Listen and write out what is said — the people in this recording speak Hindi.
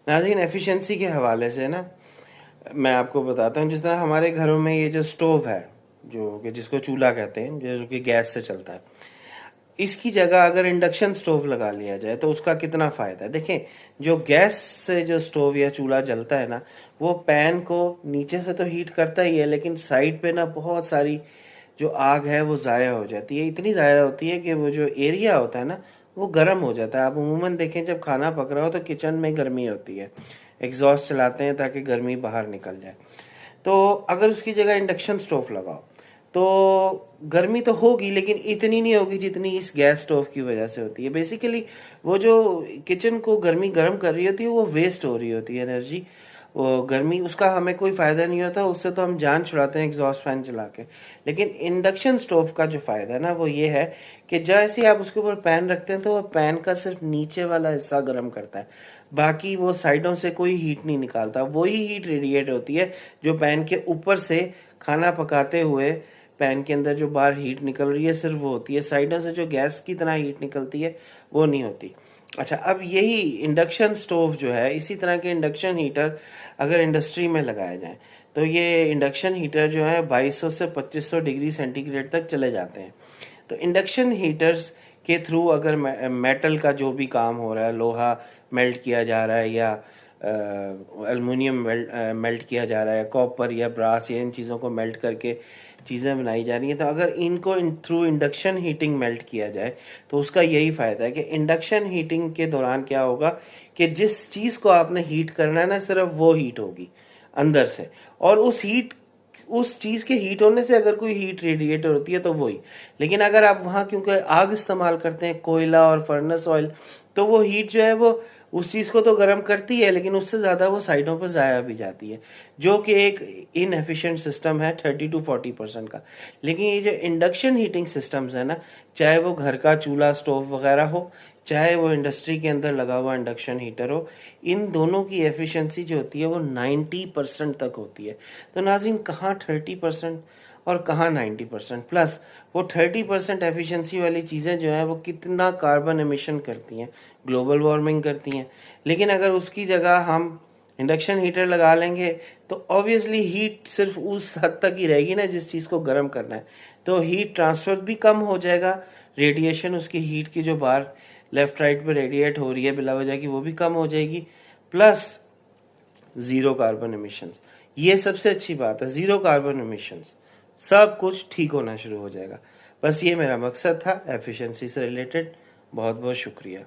नाज़रीन, एफिशिएंसी के हवाले से ना मैं आपको बताता हूँ, जिस तरह हमारे घरों में ये जो स्टोव है, जो कि जिसको चूल्हा कहते हैं, जो कि गैस से चलता है, इसकी जगह अगर इंडक्शन स्टोव लगा लिया जाए तो उसका कितना फ़ायदा है। देखें, जो गैस से जो स्टोव या चूल्हा जलता है ना, वो पैन को नीचे से तो हीट करता ही है, लेकिन साइड पे ना बहुत सारी जो आग है वो ज़ाया हो जाती है। इतनी ज़ाया होती है कि वो जो एरिया होता है ना, वो गर्म हो जाता है। आप अमूमन देखें, जब खाना पक रहा हो तो किचन में गर्मी होती है, एग्जॉस्ट चलाते हैं ताकि गर्मी बाहर निकल जाए। तो अगर उसकी जगह इंडक्शन स्टोव लगाओ तो गर्मी तो होगी, लेकिन इतनी नहीं होगी जितनी इस गैस स्टोव की वजह से होती है। बेसिकली वो जो किचन को गर्मी गर्म कर रही होती है, वो वेस्ट हो रही होती है एनर्जी, वो गर्मी, उसका हमें कोई फ़ायदा नहीं होता। उससे तो हम जान छुड़ाते हैं एग्जॉस्ट फैन चला के। लेकिन इंडक्शन स्टोव का जो फ़ायदा है ना, वो ये है कि जैसे ही आप उसके ऊपर पैन रखते हैं तो वो पैन का सिर्फ नीचे वाला हिस्सा गर्म करता है, बाकी वो साइडों से कोई हीट नहीं निकालता। वही हीट रेडिएट होती है जो पैन के ऊपर से खाना पकाते हुए पैन के अंदर जो बाहर हीट निकल रही है, सिर्फ वो होती है। साइडों से जो गैस की तरह हीट निकलती है, वो नहीं होती। अच्छा, अब यही इंडक्शन स्टोव जो है, इसी तरह के इंडक्शन हीटर अगर इंडस्ट्री में लगाए जाएं तो ये इंडक्शन हीटर जो है 2200 से 2500 डिग्री सेंटीग्रेड तक चले जाते हैं। तो इंडक्शन हीटर्स के थ्रू अगर मेटल का जो भी काम हो रहा है, लोहा मेल्ट किया जा रहा है या एल्युमिनियम मेल्ट किया जा रहा है, कॉपर या ब्रास या इन चीज़ों को मेल्ट करके चीज़ें बनाई जा रही हैं, तो अगर इनको थ्रू इंडक्शन हीटिंग मेल्ट किया जाए तो उसका यही फ़ायदा है कि इंडक्शन हीटिंग के दौरान क्या होगा कि जिस चीज़ को आपने हीट करना है ना, सिर्फ वो हीट होगी अंदर से, और उस चीज़ के हीट होने से अगर कोई हीट रेडिएट होती है तो वही। लेकिन अगर आप वहाँ क्योंकि आग इस्तेमाल करते हैं, कोयला और फर्नेस ऑयल, तो वो हीट जो है वो उस चीज़ को तो गर्म करती है, लेकिन उससे ज़्यादा वो साइडों पर ज़ाया भी जाती है, जो कि एक इनएफिशिएंट सिस्टम है 30 to 40% का। लेकिन ये जो इंडक्शन हीटिंग सिस्टम्स है ना, चाहे वो घर का चूल्हा स्टोव वगैरह हो, चाहे वो इंडस्ट्री के अंदर लगा हुआ इंडक्शन हीटर हो, इन दोनों की एफिशिएंसी जो होती है वो 90% तक होती है। तो नाज़रीन, कहाँ 30% और कहाँ 90%। प्लस वो 30% एफिशिएंसी वाली चीज़ें जो हैं वो कितना कार्बन एमिशन करती हैं, ग्लोबल वार्मिंग करती हैं। लेकिन अगर उसकी जगह हम इंडक्शन हीटर लगा लेंगे तो ऑब्वियसली हीट सिर्फ उस हद तक ही रहेगी ना जिस चीज़ को गर्म करना है, तो हीट ट्रांसफ़र भी कम हो जाएगा, रेडिएशन उसकी हीट की जो बाहर लेफ़्ट राइट पे रेडिएट हो रही है बिला वजह की, वो भी कम हो जाएगी। प्लस ज़ीरो कार्बन एमिशंस, ये सबसे अच्छी बात है, ज़ीरो कार्बन एमिशंस, सब कुछ ठीक होना शुरू हो जाएगा। बस ये मेरा मकसद था एफिशिएंसी से रिलेटेड। बहुत बहुत शुक्रिया।